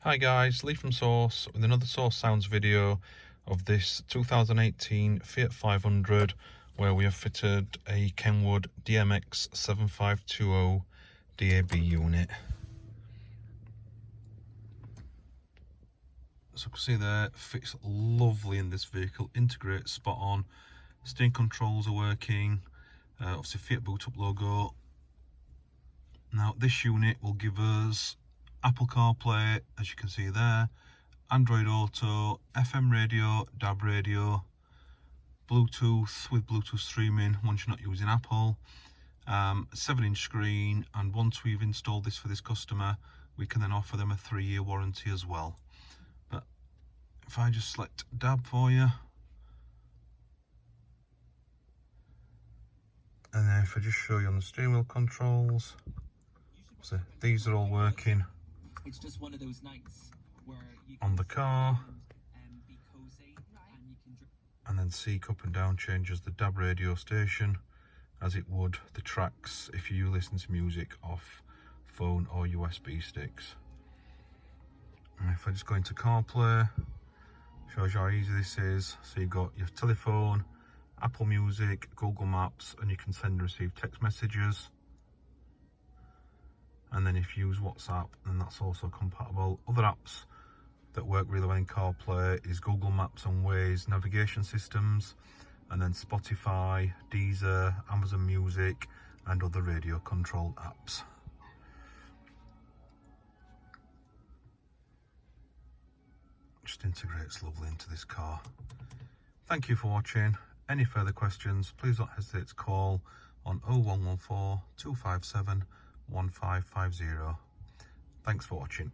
Hi guys, Lee from Source with another Source Sounds video of this 2018 Fiat 500 where we have fitted a KENWOOD DMX7520DAB unit. So you can see there, fits lovely in this vehicle, integrates spot on, steering controls are working, obviously Fiat boot up logo. Now this unit will give us Apple CarPlay, as you can see there, Android Auto, FM radio, DAB radio, Bluetooth with Bluetooth streaming once you're not using Apple, 7-inch screen, and once we've installed this for this customer, we can then offer them a 3-year warranty as well. But if I just select DAB for you, and then if I just show you on the steering wheel controls, so these are all working. It's just one of those nights where you on the car, be cozy and you can and then seek up and down changes the DAB radio station as it would the tracks if you listen to music off phone or USB sticks. And if I just go into CarPlay, shows you how easy this is. So you've got your telephone, Apple Music, Google Maps, and you can send and receive text messages. And then if you use WhatsApp, then that's also compatible. Other apps that work really well in CarPlay is Google Maps and Waze navigation systems, and then Spotify, Deezer, Amazon Music, and other radio controlled apps. Just integrates lovely into this car. Thank you for watching. Any further questions, please don't hesitate to call on 0114 257 1550. Thanks for watching.